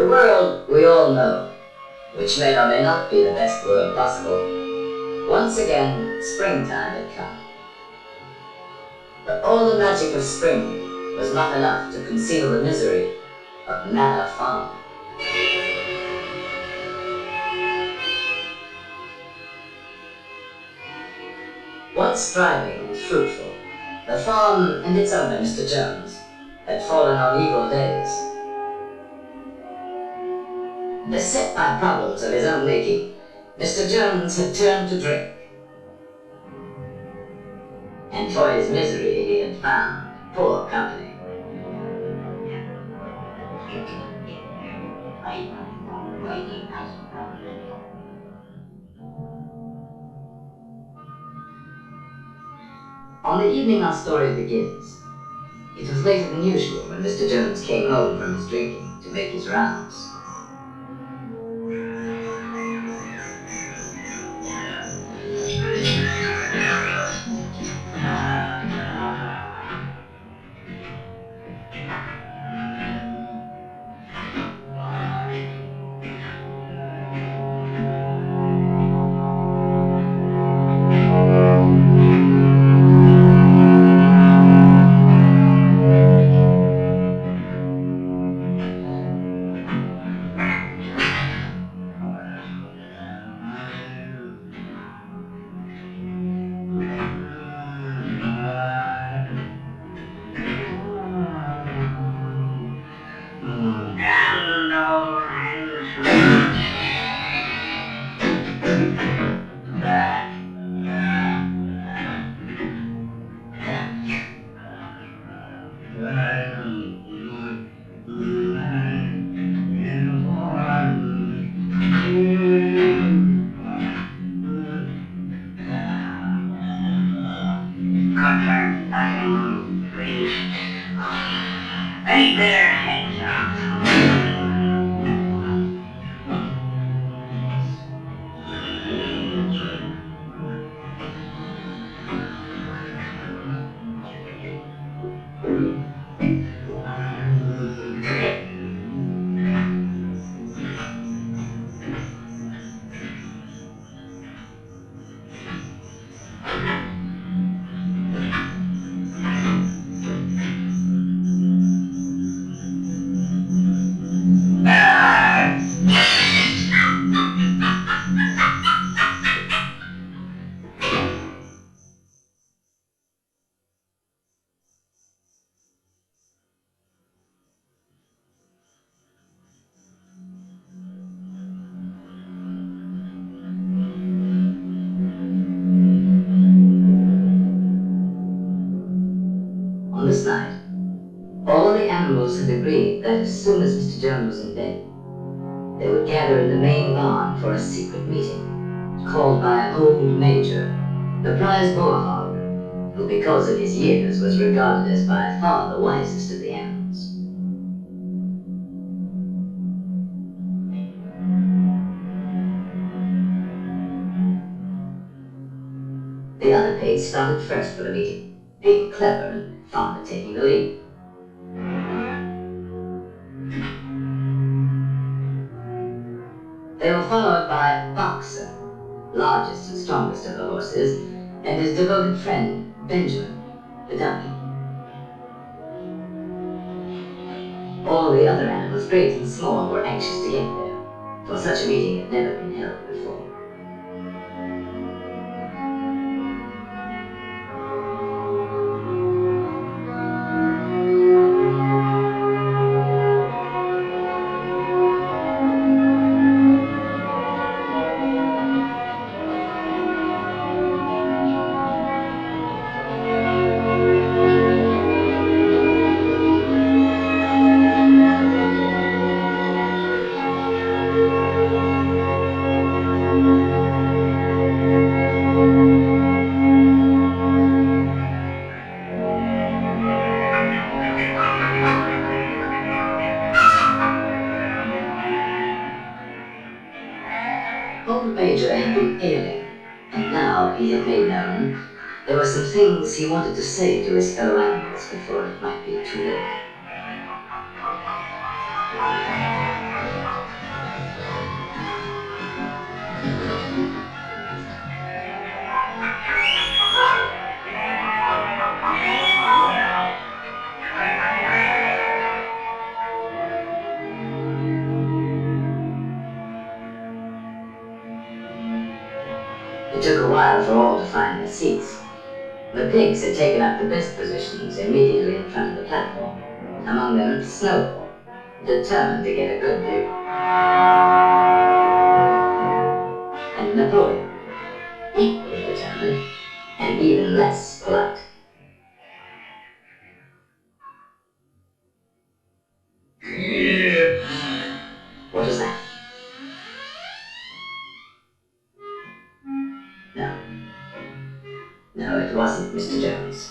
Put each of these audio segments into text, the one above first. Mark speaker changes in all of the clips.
Speaker 1: The world we all know, which may or may not be the best world possible, once again springtime had come. But all the magic of spring was not enough to conceal the misery of Manor Farm. Once thriving and fruitful, the farm and its owner, Mr. Jones, had fallen on evil days. Beset by problems of his own making, Mr. Jones had turned to drink. And for his misery he had found poor company. On the evening our story begins, it was later than usual when Mr. Jones came home from his drinking to make his rounds. Ain't there heads up? On this night, all the animals had agreed that as soon as Mr. Jones was in bed, they would gather in the main barn for a secret meeting, called by Old Major, the prize boar hog, who because of his years was regarded as by far the wisest of the animals. The other pigs started first for the meeting, being clever and fond of taking the lead. They were followed by Boxer, largest and strongest of the horses, and his devoted friend, Benjamin, the donkey. All the other animals, great and small, were anxious to get there, for such a meeting had never been held before. Old Major had been ailing, and now he had made known there were some things he wanted to say to his fellow animals before it might be too late. took a while for all to find their seats. The pigs had taken up the best positions immediately in front of the platform, among them Snowball, determined to get a good view. And Napoleon, equally determined, and even less polite. What was that? No, it wasn't Mr. Jones.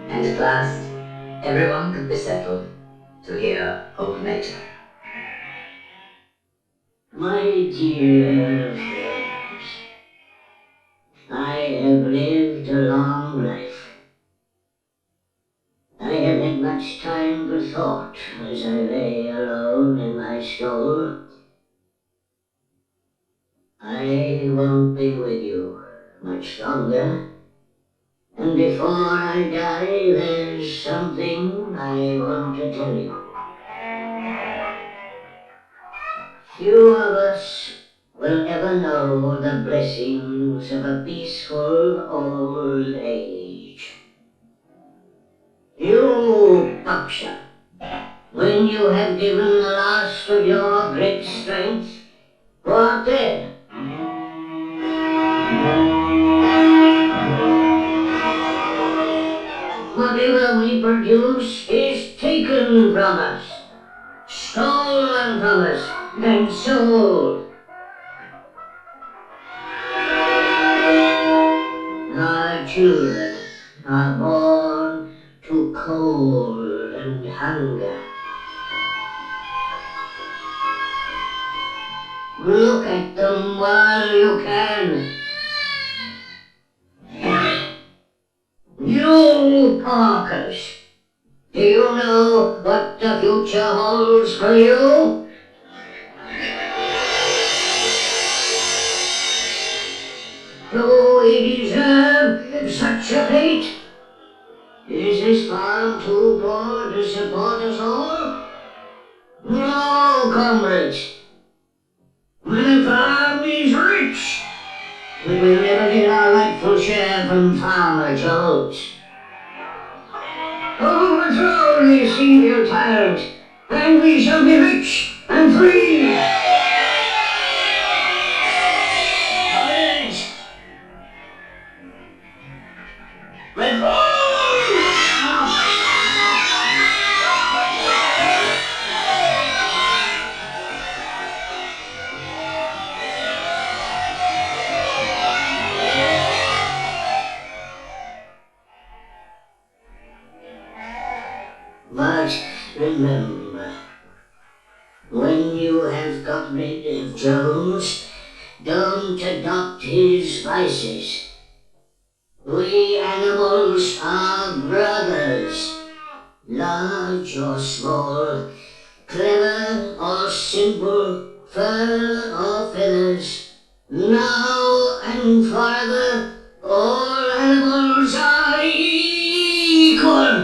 Speaker 1: And at last, everyone could be settled to hear old Major.
Speaker 2: My dear friends, I have lived a long life. I have had much time for thought as I lay alone in my stall. I won't be with you much longer, and before I die there's something I want to tell you. Few of us will ever know the blessings of a peaceful old age. You, Buckshot, when you have given the last of your great strength, what then? Whatever we produce is taken from us, stolen from us, and sold. Our children are born to cold and hunger. Look at them while you can. You Parkers, do you know what the future holds for you? Do we deserve such a fate? Is this farm too poor to support us all? No, comrades. The farm is rich, but we'll never get our rightful share from Farmer Jones. Overthrow this evil tyrant, and we shall be rich and free. Comrades! But remember, when you have got rid of Jones, don't adopt his vices. We animals are brothers, large or small, clever or simple, fur or feathers. Now and forever, all animals are equal.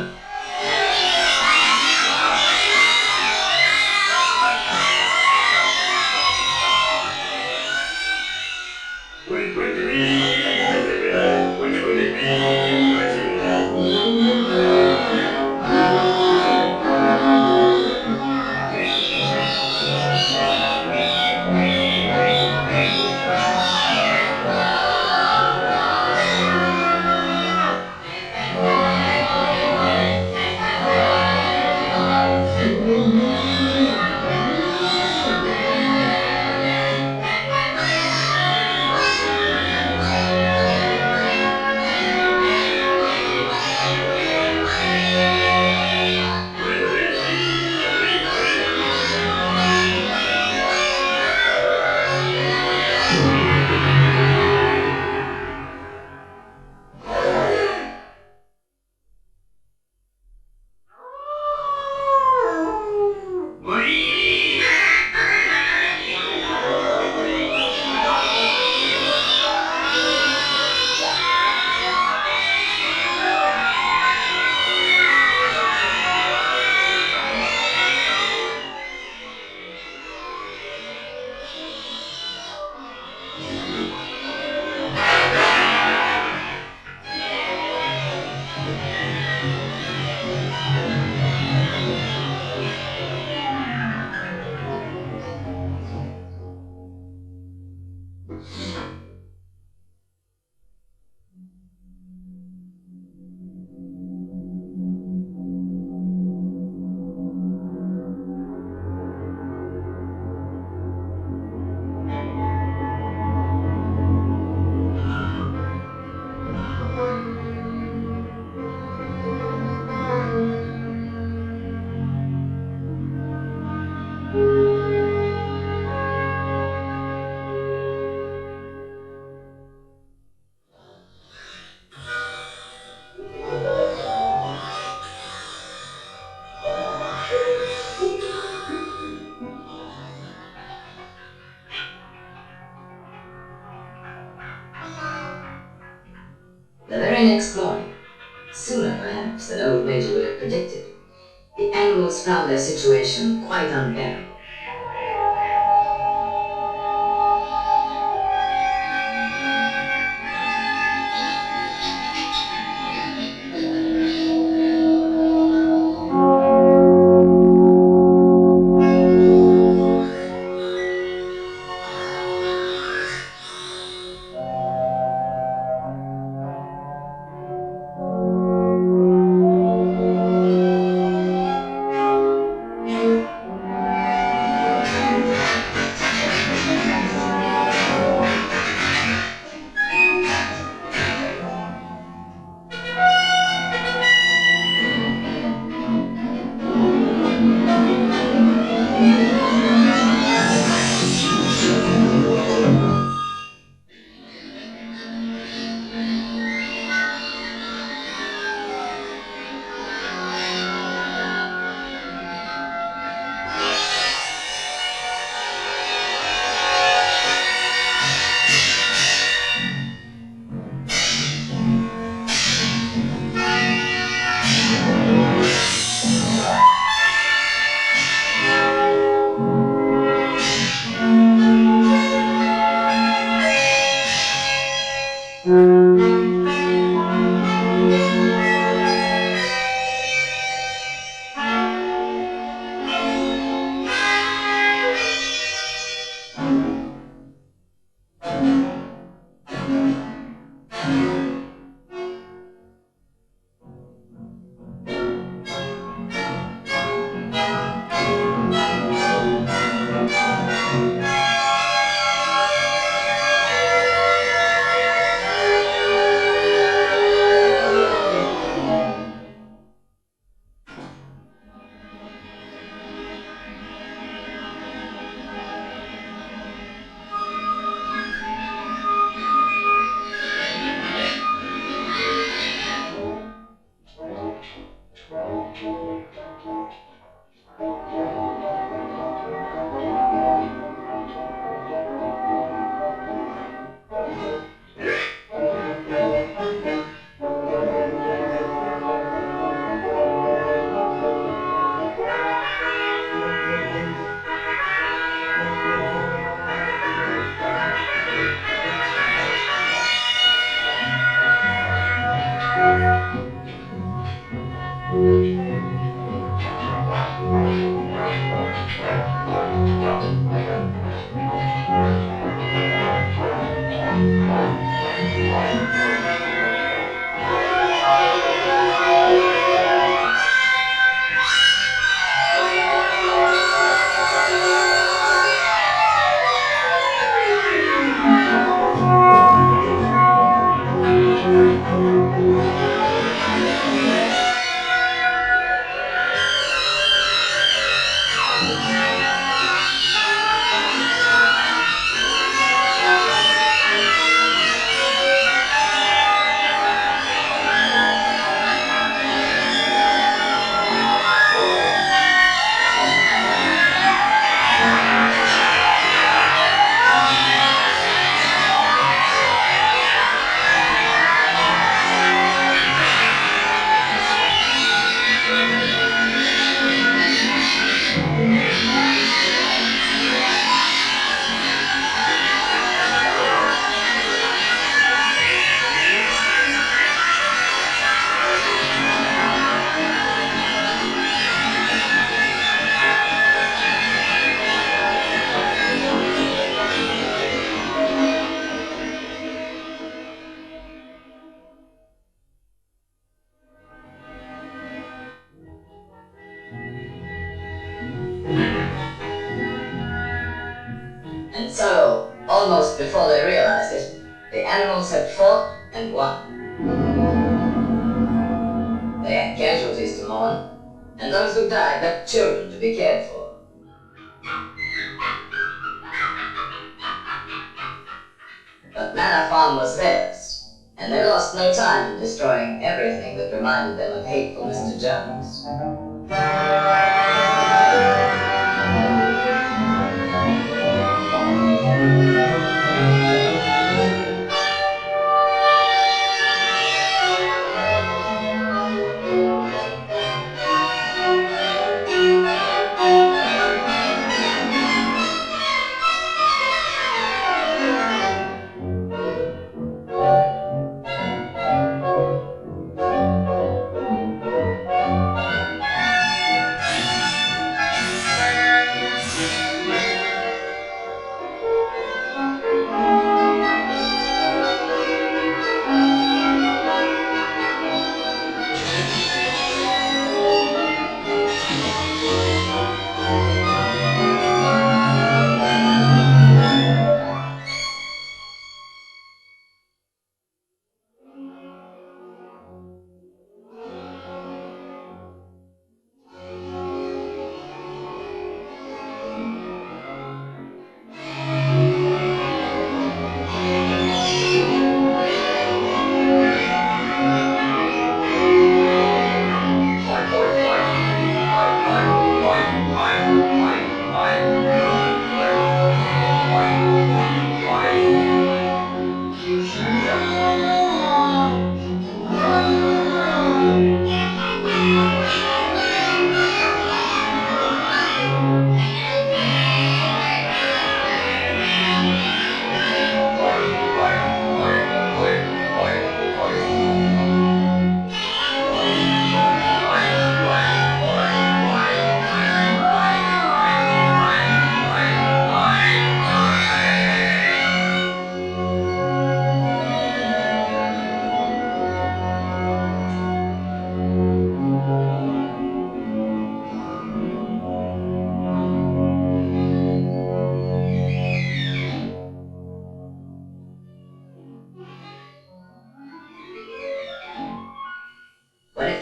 Speaker 1: animals found their situation quite unbearable. And so, almost before they realized it, the animals had fought and won. They had casualties to mourn, and those who died left children to be cared for. But Manor Farm was theirs, and they lost no time in destroying everything that reminded them of hateful Mr. Jones.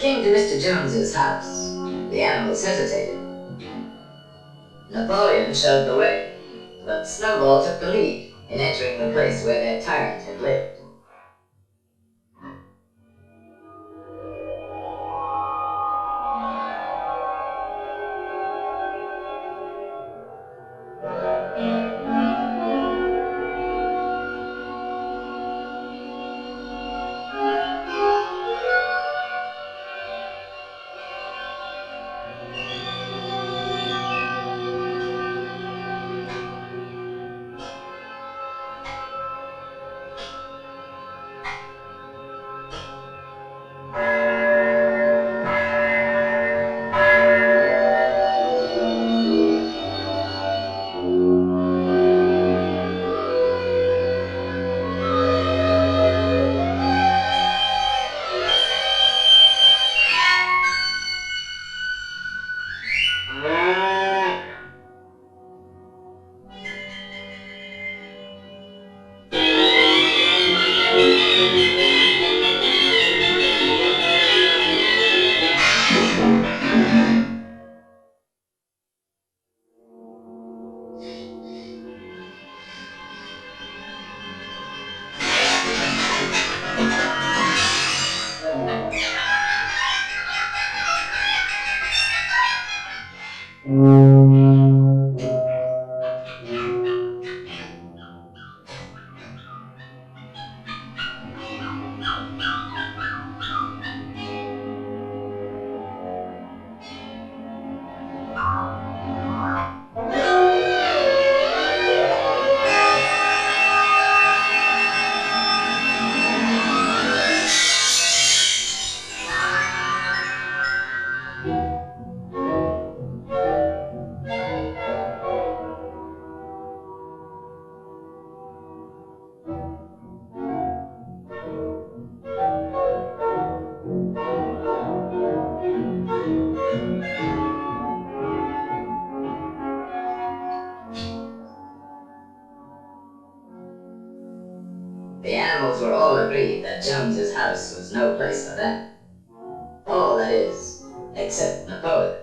Speaker 1: came to Mr. Jones's house, the animals hesitated. Napoleon showed the way, but Snowball took the lead in entering the place where their tyrant had lived. The animals were all agreed that Jones's house was no place for them. All, that is, except Napoleon.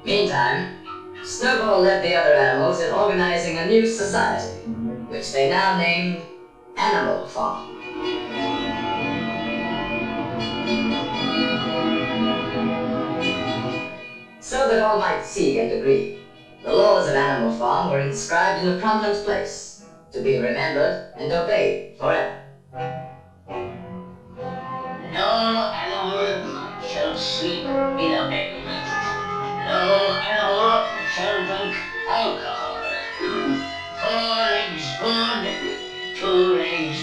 Speaker 1: Meantime, Snowball led the other animals in organizing a new society, which they now named Animal Farm. So that all might see and agree, the laws of Animal Farm were inscribed in a prominent place, to be remembered and obeyed forever.
Speaker 2: No animal shall sleep in a bed. No animal shall drink alcohol. 4 legs good, 2 legs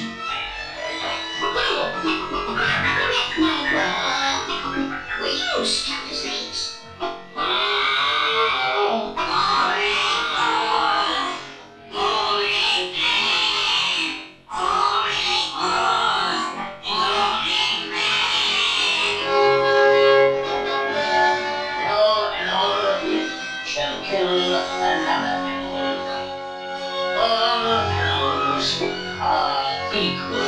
Speaker 2: bad. Will you stop his legs? Shall kill another animal. All animals are equal.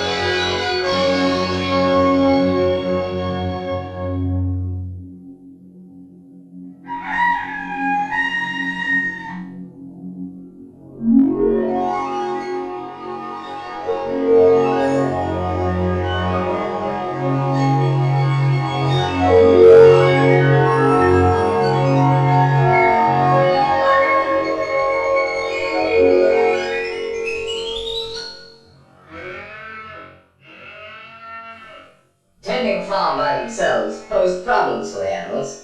Speaker 1: Tending a farm by themselves posed problems for the animals,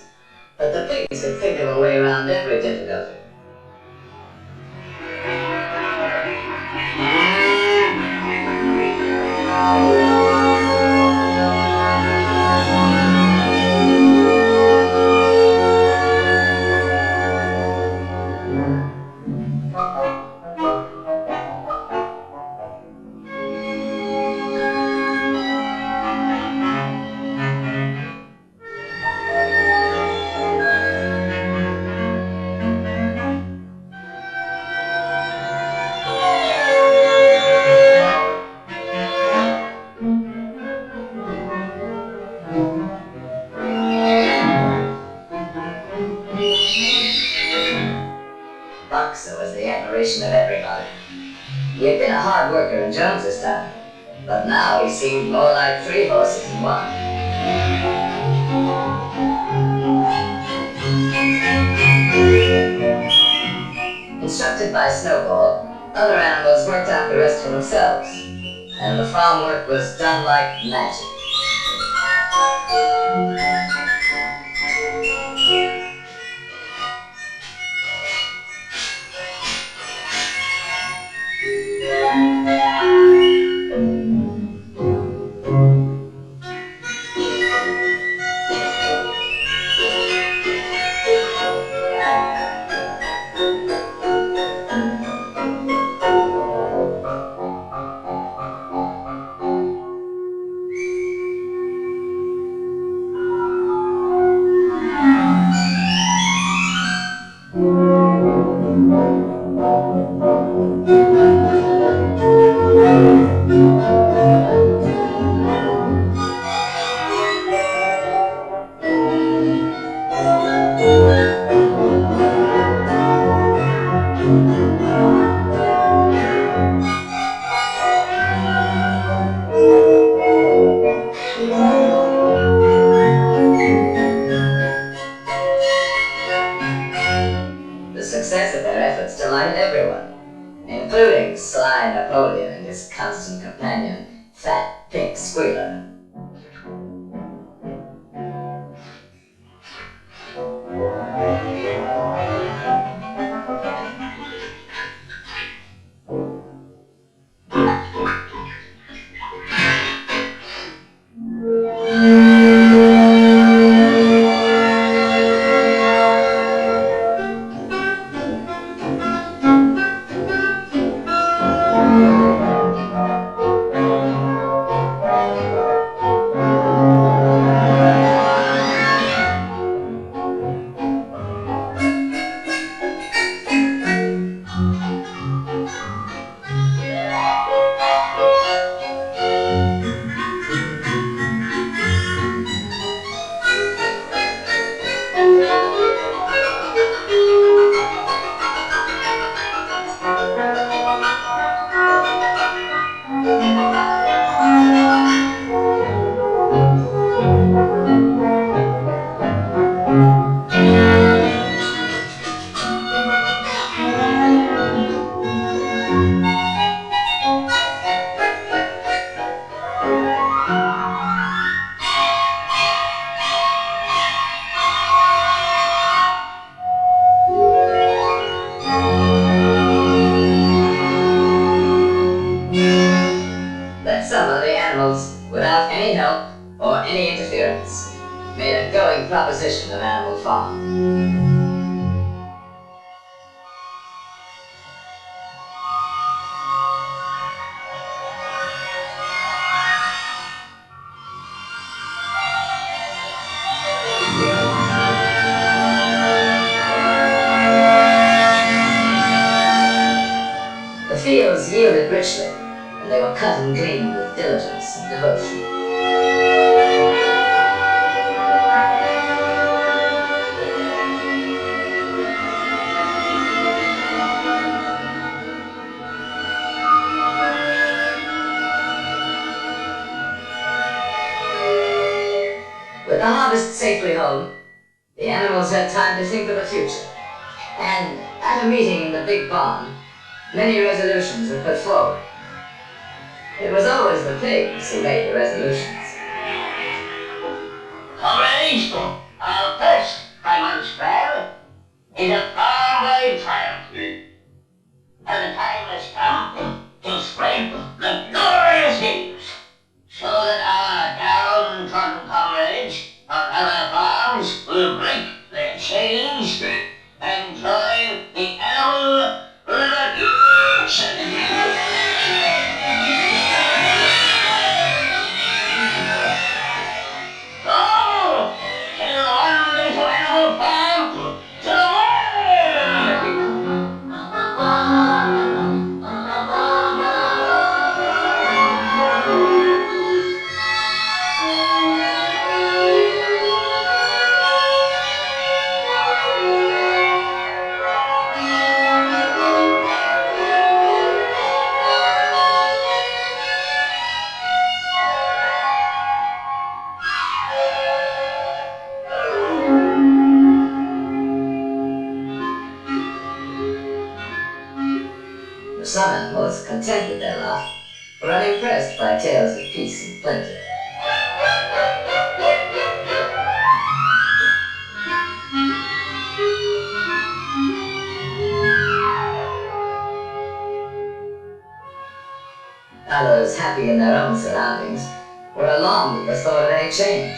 Speaker 1: but the pigs could think of a way around every difficulty. cooperation of everybody. He had been a hard worker in Jones's time, but now he seemed more like 3 horses in one. Instructed by Snowball, other animals worked out the rest for themselves, and the farm work was done like magic. The success of their efforts delighted everyone, including Sly Napoleon and his constant companion, Fat Pink Squealer. That some of the animals, without any help or any interference, made a going proposition of Animal Farm. The fields yielded richly, and they were cut and gleaned with diligence and devotion. With the harvest safely home, the animals had time to think of the future, and at a meeting in the big barn, many resolutions were put forward. It was always the pigs who made the resolutions.
Speaker 2: Comrades, our first 5-month plan is a farm-wide triumph. And the time has come to spread the glorious news, so that our downtrodden comrades on other farms will break their chains and join the animal revolution. Oh, till
Speaker 1: son was content with their lot, were unimpressed by tales of peace and plenty. Others, happy in their own surroundings, were alarmed at the thought of any change.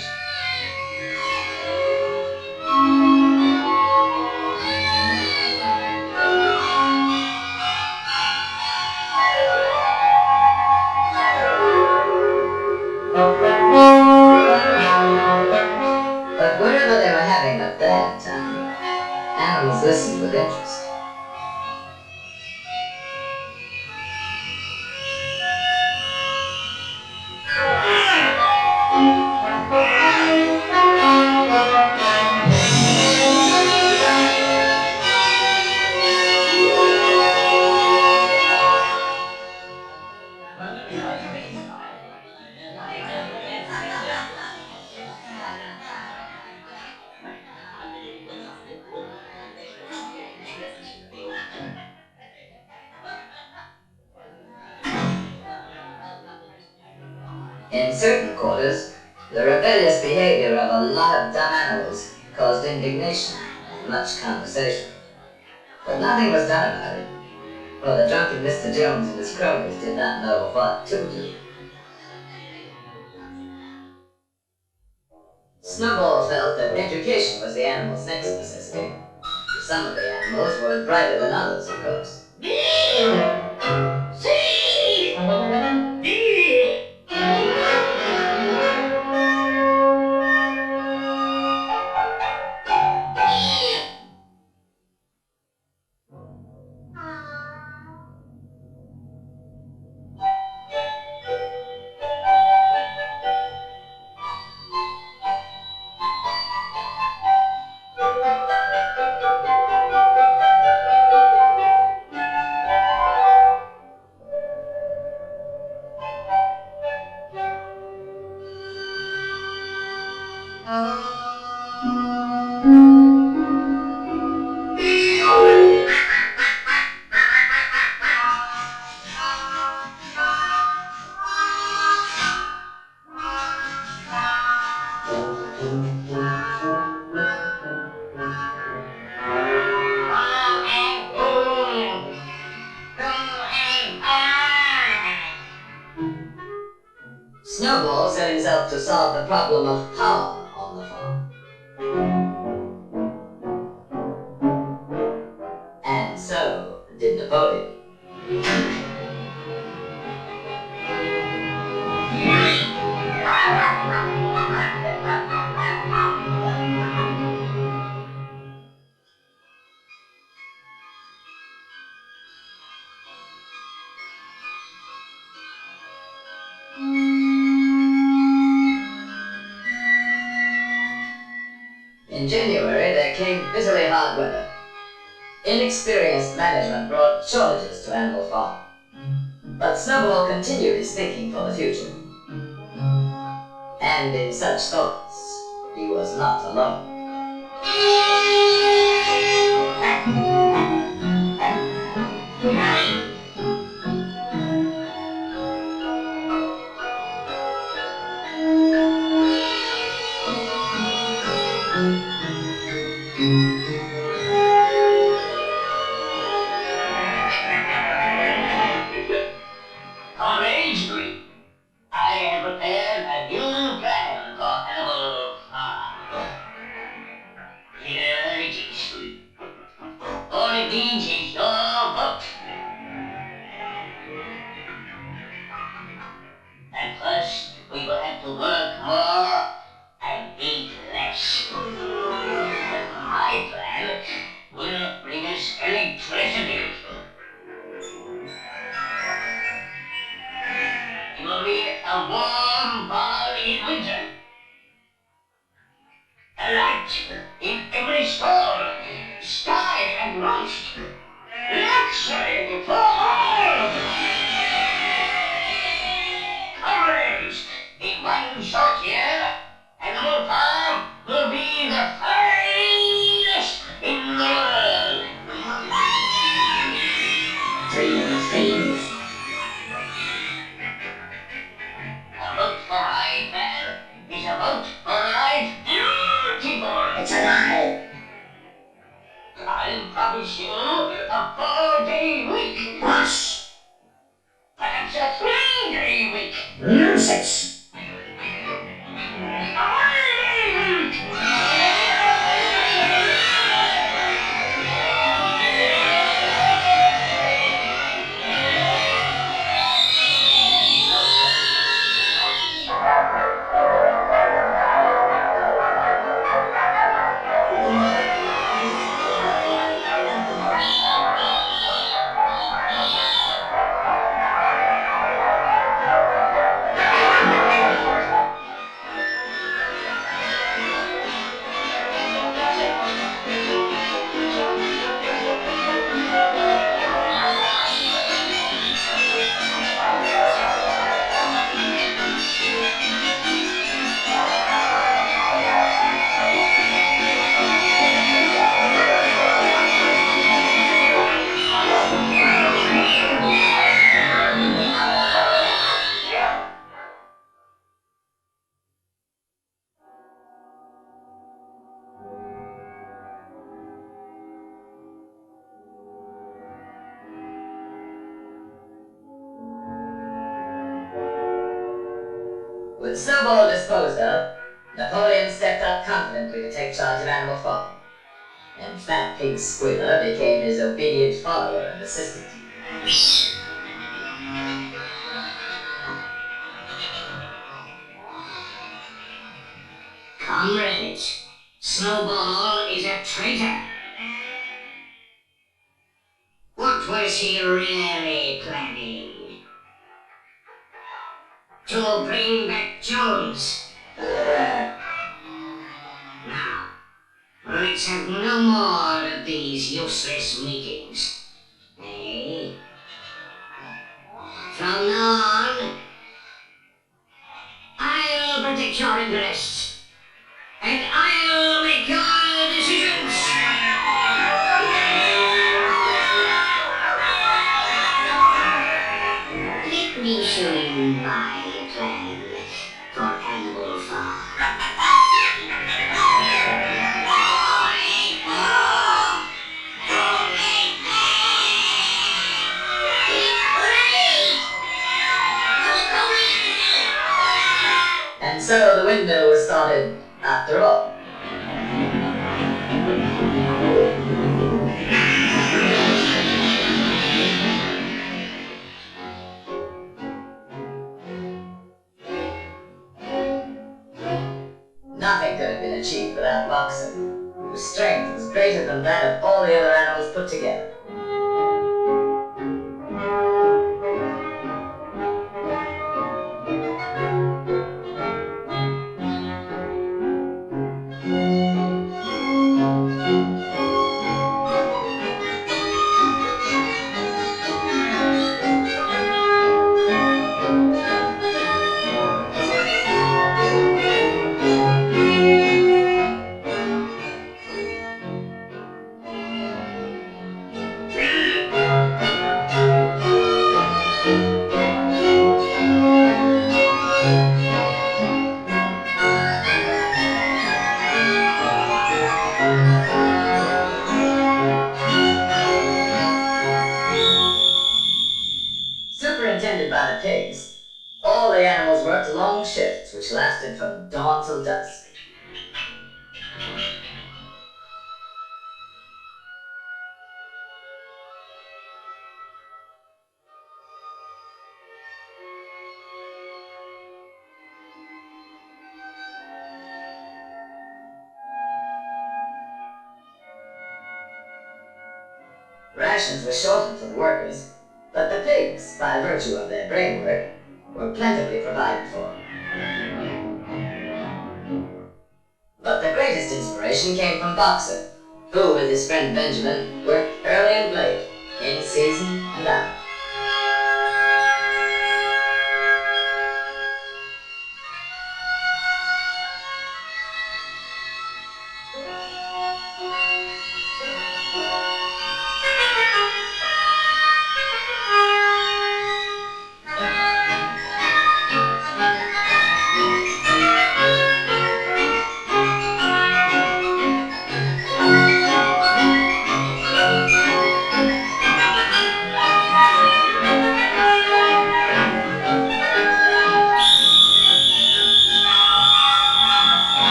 Speaker 1: But wherever they were having a bad time, animals listened with interest. In certain quarters, the rebellious behavior of a lot of dumb animals caused indignation and much conversation. But nothing was done about it, for the drunken Mr. Jones and his cronies did not know what to do. Snowball felt that education was the animal's next necessity. Some of the animals were brighter than others, of course. Snowball set himself to solve the problem of power on the farm. And so did Napoleon. In January, there came bitterly hard weather. Inexperienced management brought shortages to Animal Farm. But Snowball continued his thinking for the future. And in such thoughts, he was not alone.
Speaker 2: Comrades, I have prepared a new plan for Animal Farm. Here it is. All it needs is your vote. At first, we will have to work more and eat less. My plan will bring us electricity. It will mean a warm barn in winter. A light in every stall. Style and rust. Luxury for all. Comrades, in one short year, Animal Farm will be the finest in the world.
Speaker 1: Dream, dream, snowball disposed of, Napoleon stepped up confidently to take charge of Animal Farm, and Fat Pig Squealer became his obedient follower and assistant.
Speaker 2: Comrade, Snowball is a traitor. What was he really planning? To bring back Jones. Now, let's have no more of these useless meetings. Eh? From now on, I'll protect your interests. And I'll make your decisions. Let me show you my plan for Animal Farm.
Speaker 1: And so the window was started after all. Nothing could have been achieved without Boxer, whose strength was greater than that of all the other animals put together. Superintended by the pigs, all the animals worked long shifts which lasted from dawn till dusk. Rations were shortened for the workers, but the pigs, by virtue of their brain work, were plentifully provided for. But the greatest inspiration came from Boxer, who, with his friend Benjamin, worked early and late, in season and out.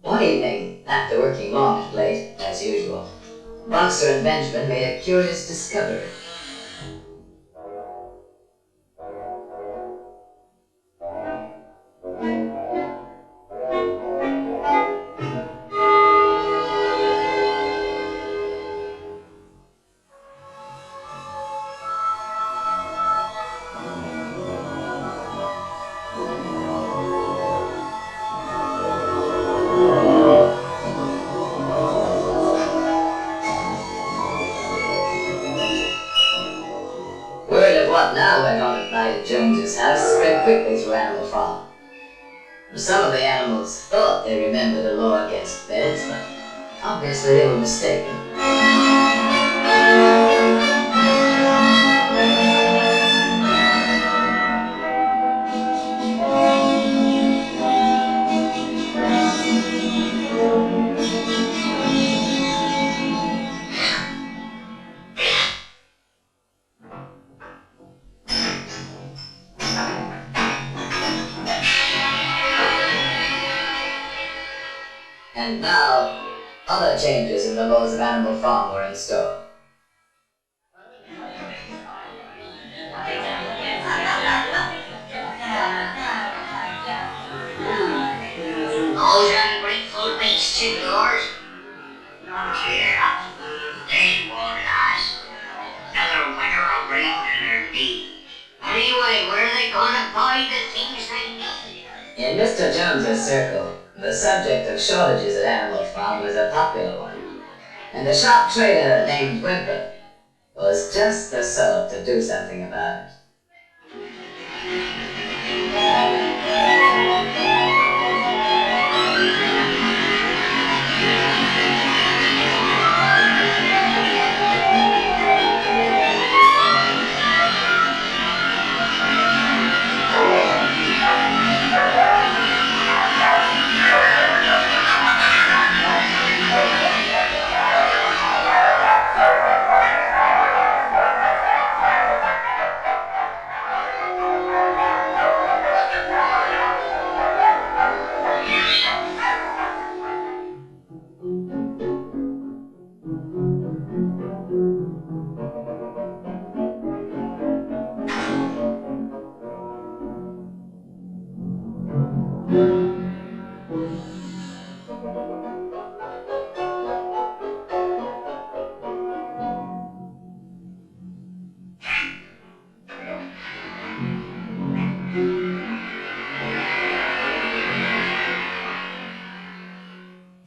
Speaker 1: One evening, after working long and late, as usual, Boxer and Benjamin made a curious discovery. quickly through Animal Farm. Some of the animals thought they remembered the law against beds, but obviously they were mistaken. And now, other changes in the laws of Animal Farm were in store.
Speaker 2: Those ungrateful beasts of yours. Yeah, they won't last. Another winter of rain in their knees. Anyway, where are they gonna buy the things they need?
Speaker 1: In Mr. Jones's circle, the subject of shortages at Animal Farm was a popular one, and a sharp trader named Whimper was just the sort to do something about it.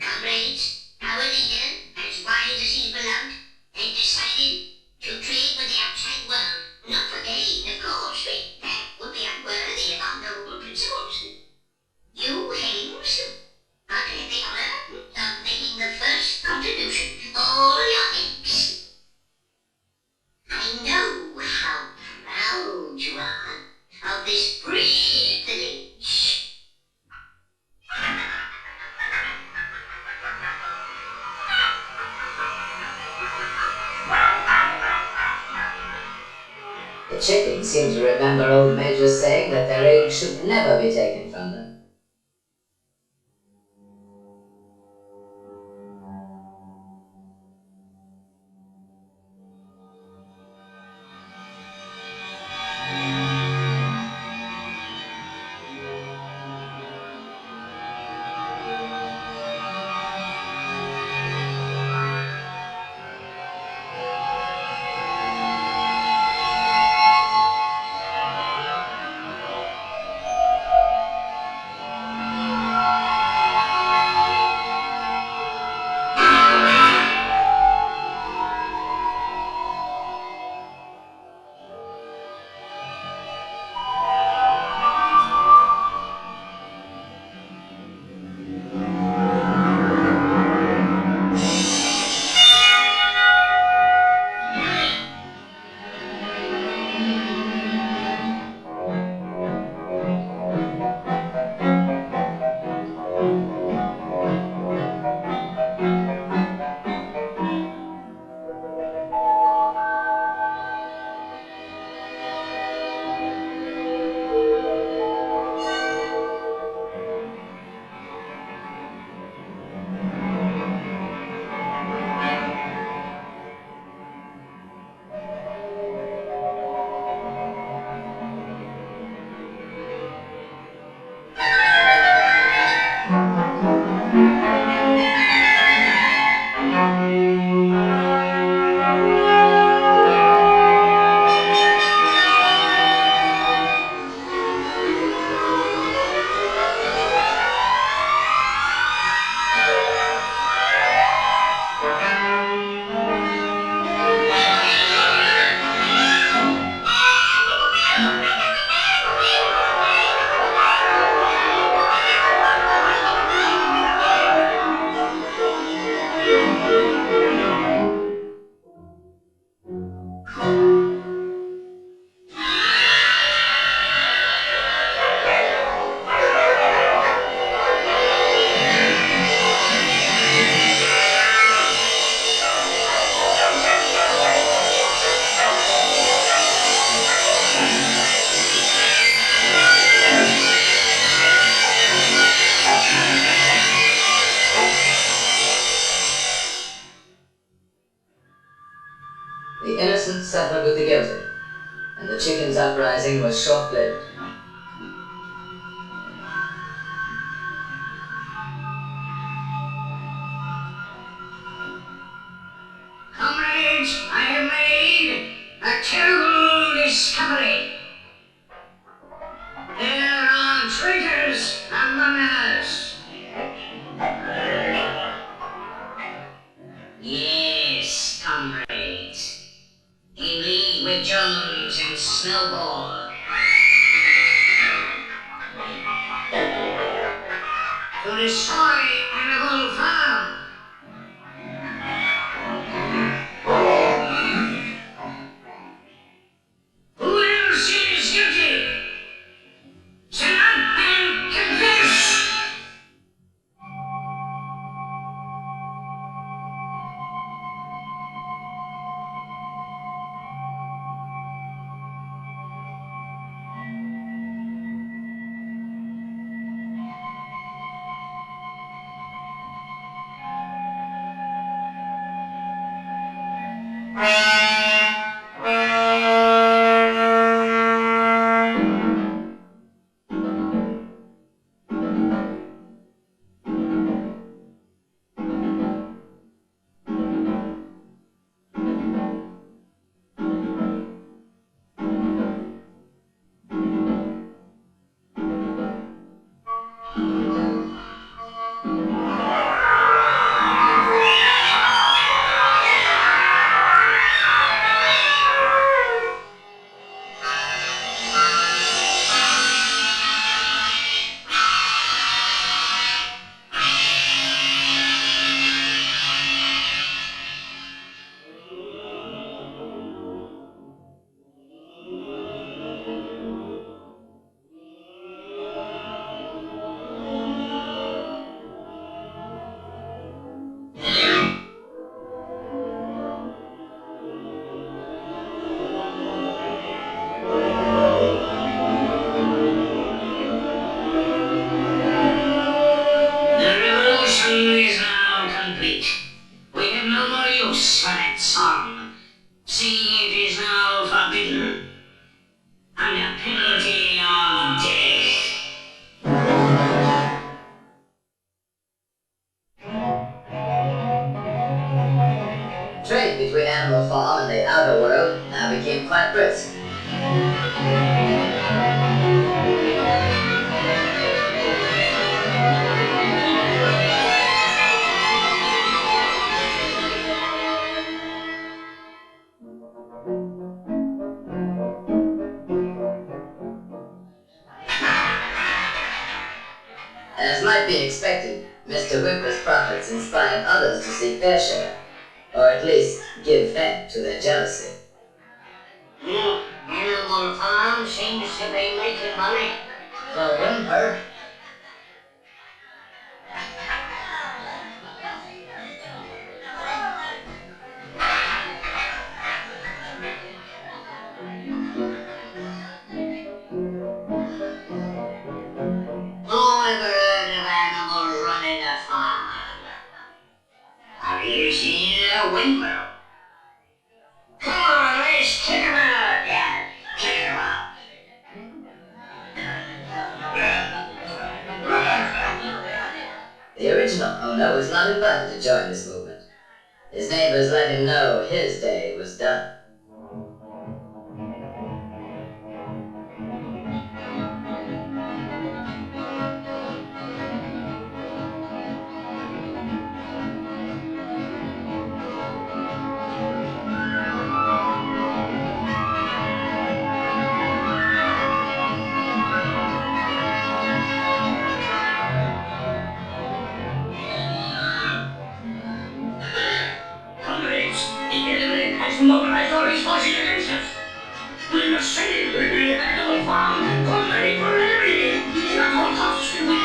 Speaker 2: Comrades, our leader, as wise as he's beloved, has decided to trade with the outside world. Not for gain, of course. That would be unworthy of our noble principles. You, Hames, are to have the honor of making the first contribution. All your eggs. I know how proud you are of this privilege.
Speaker 1: The chickens seemed to remember old Major saying that their eggs should never be taken from them. suffered with the guilty, and the chickens' uprising was short-lived.
Speaker 2: Comrades, I have made a terrible discovery. There are traitors among us. Yes, comrades. In league with Jones and Snowball. To destroy Animal Farm. Who else is guilty? Stand up and confess!
Speaker 1: Trade between Animal Farm and the outer world now became quite brisk. As might be expected, Mr. Whipper's profits inspired others to seek their share, or at least give vent to their jealousy.
Speaker 2: Animal Farm seems to be making money.
Speaker 1: For Whimper,
Speaker 2: Who ever heard of animals running a farm? Have you seen a whimper? Come on, let's kick him out, Dad. Kick him out.
Speaker 1: the original owner was not invited to join this movement. His neighbors let him know his day was done.
Speaker 2: Mobilize all his forces against us. We must save the Animal Farm from the evil enemy. At all costs we win.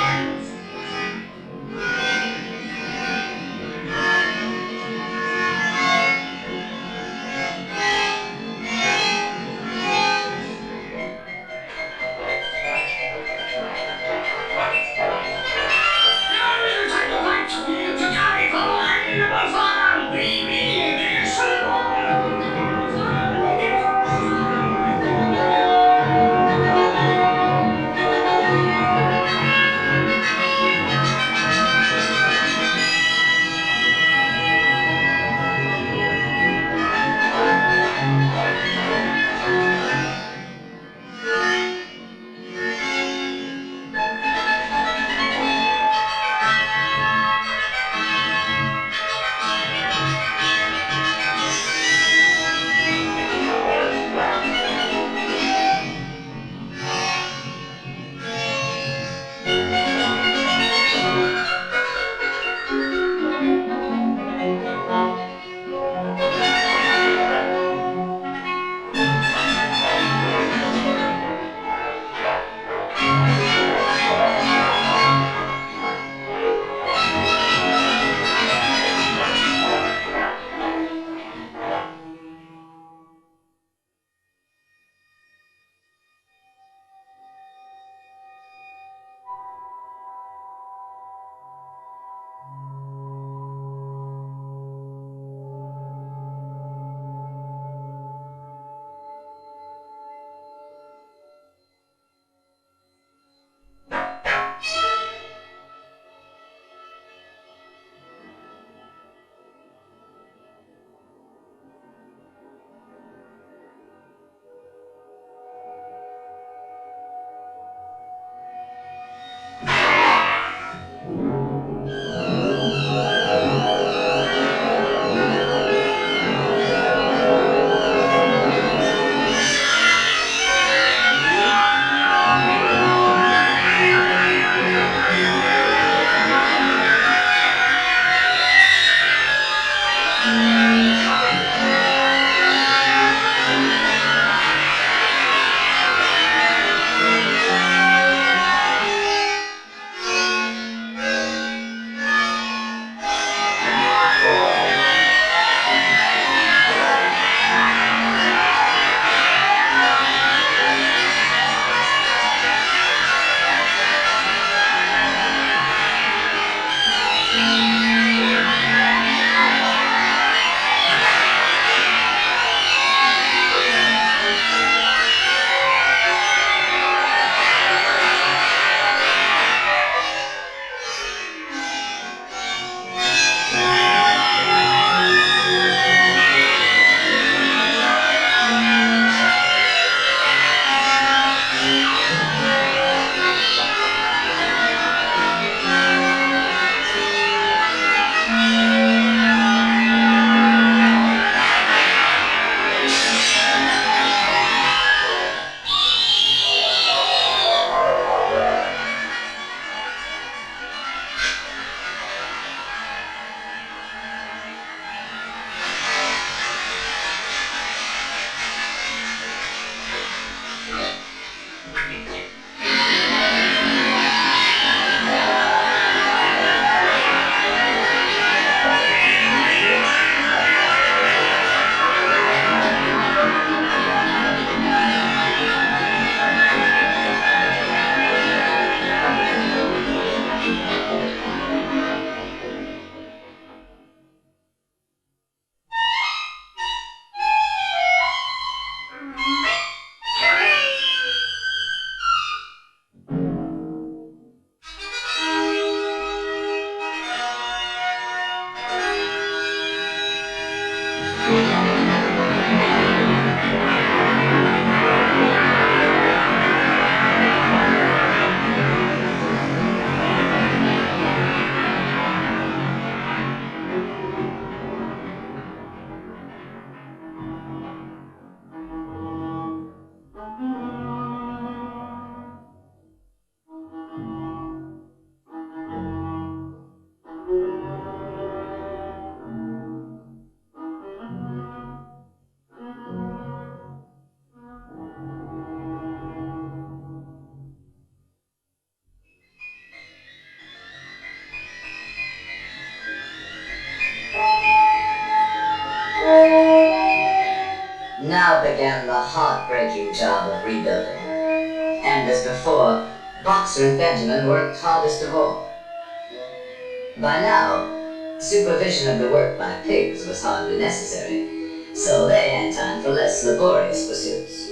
Speaker 2: Now is the time to fight. To die for Animal Farm. We will be soon.
Speaker 1: now began the heartbreaking job of rebuilding. And as before, Boxer and Benjamin worked hardest of all. By now, supervision of the work by pigs was hardly necessary, so they had time for less laborious pursuits.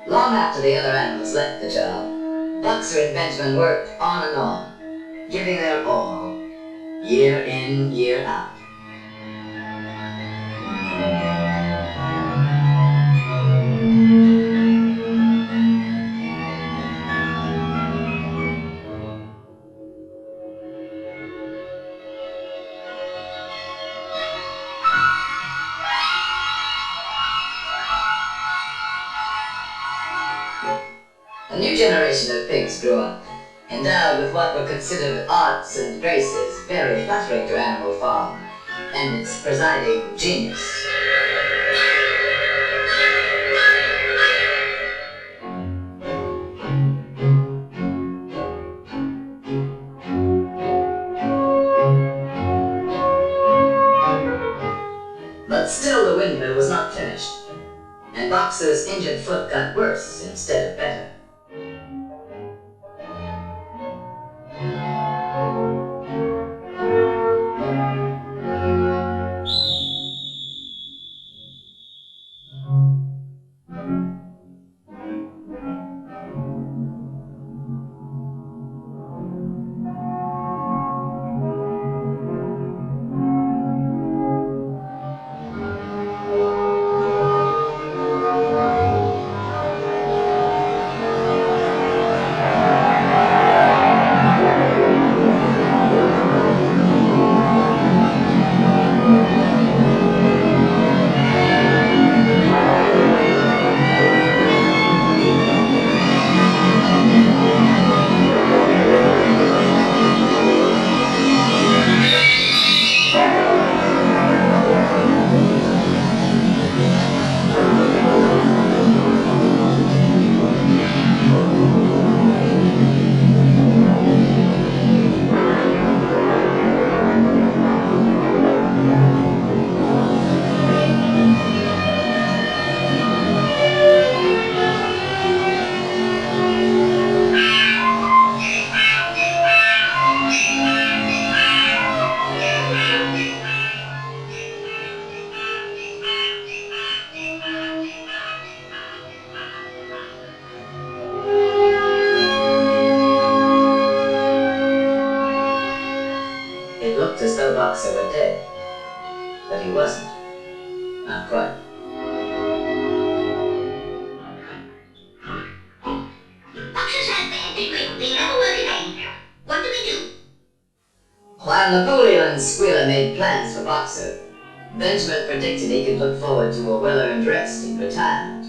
Speaker 1: Long after the other animals left the job, Boxer and Benjamin worked on and on, giving their all, year in, year out. A new generation of pigs grew up, endowed with what were considered arts and graces very flattering to Animal Farm and its presiding genius. But still the windmill was not finished, and Boxer's injured foot got worse instead of better. It looked as though Boxer were dead, but he wasn't. Not quite.
Speaker 2: Boxer's had bad treatment. They'll never work again. What do we do?
Speaker 1: While Napoleon and Squealer made plans for Boxer, Benjamin predicted he could look forward to a well-earned rest in retirement.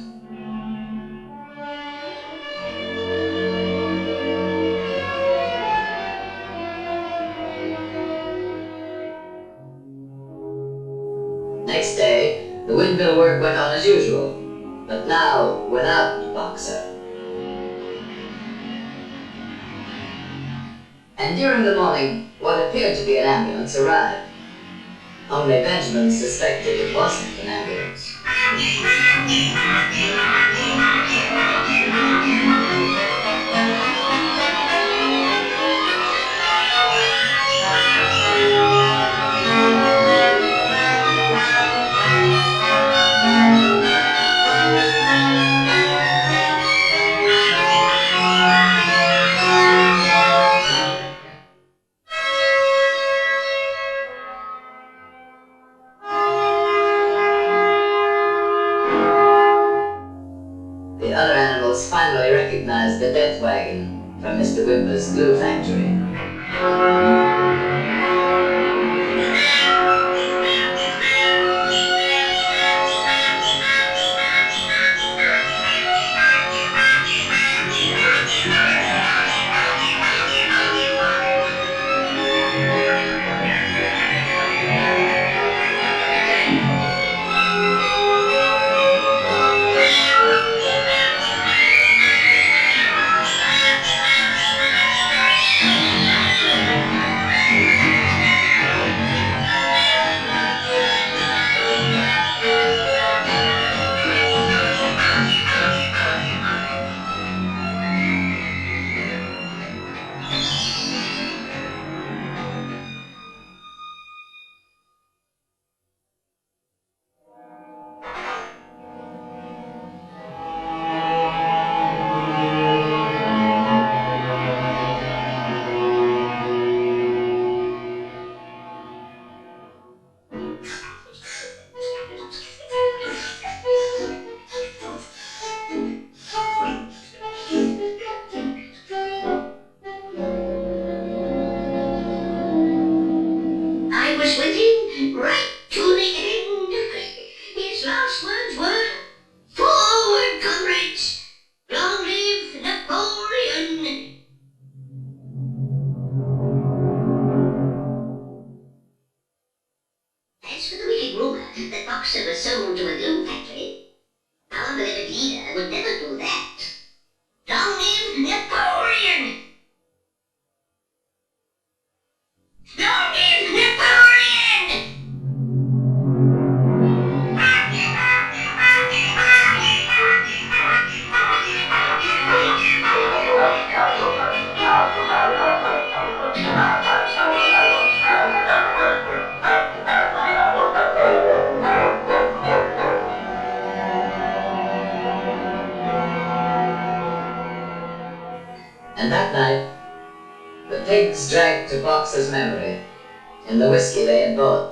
Speaker 1: Next day, the windmill work went on as usual, but now without Boxer. And during the morning, what appeared to be an ambulance arrived. Only Benjamin suspected it wasn't an ambulance. The other animals finally recognized the death wagon from Mr. Whimper's glue factory. The pigs drank to Boxer's memory in the whiskey they had bought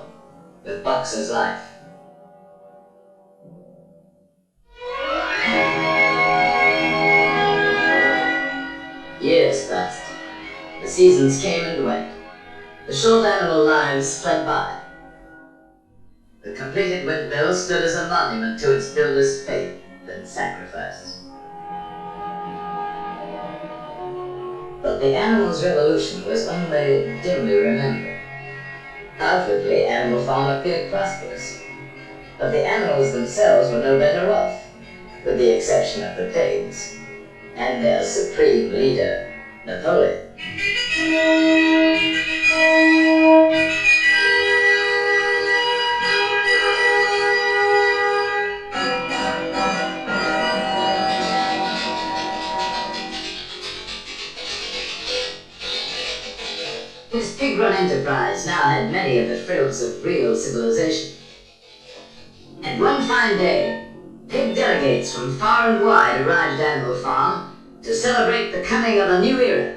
Speaker 1: with Boxer's life. Years passed. The seasons came and went. The short animal lives fled by. The completed windmill stood as a monument to its builder's faith and sacrifice. But the animal's revolution was only dimly remembered. Outwardly, Animal Farm appeared prosperous, but the animals themselves were no better off, with the exception of the pigs and their supreme leader, Napoleon. His pig-run enterprise now had many of the frills of real civilization. And one fine day, pig delegates from far and wide arrived at Animal Farm to celebrate the coming of a new era.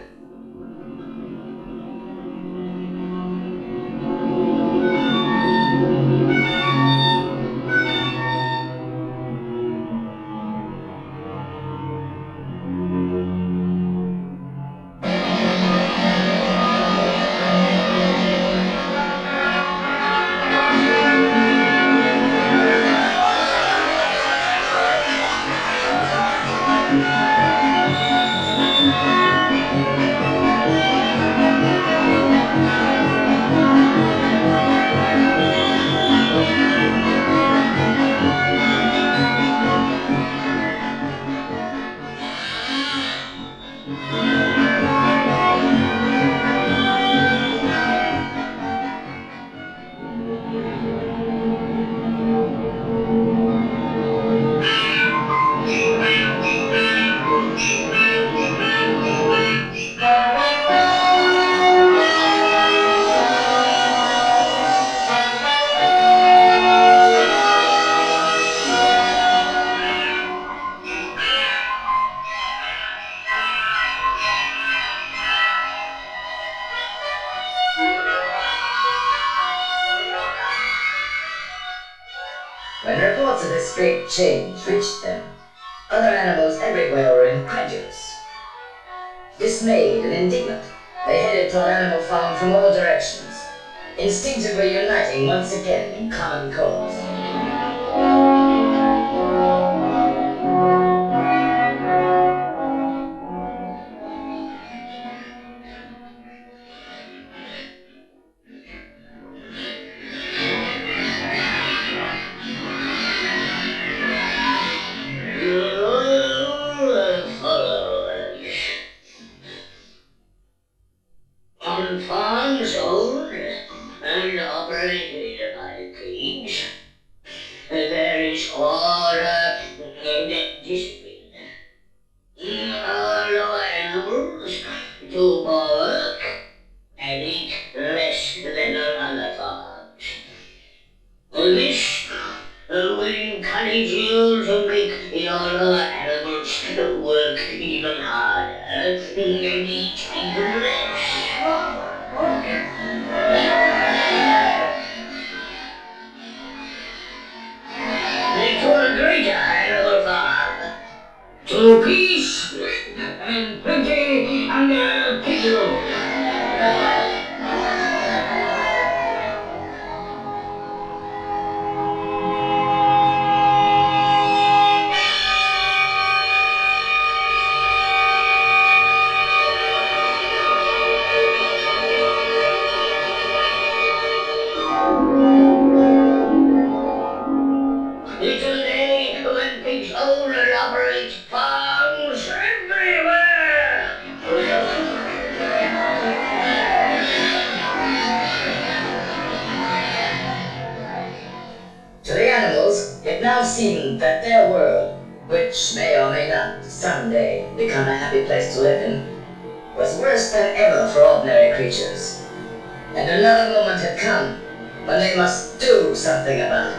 Speaker 1: When reports of this great change reached them, other animals everywhere were incredulous. Dismayed and indignant, they headed toward Animal Farm from all directions, instinctively uniting once again in common cause.
Speaker 2: On farms owned and operated by pigs, there is order and discipline. Allow animals to work and eat less than on other farms. This will encourage you to make your animals work even harder and eat even less. To a greater animal farm, to peace and plenty and pig rule. It's a day when pigs own and operate farms everywhere.
Speaker 1: To the animals, it now seemed that their world, which may or may not someday become a happy place to live in, was worse than ever for ordinary creatures. And another moment had come when they must do something about it.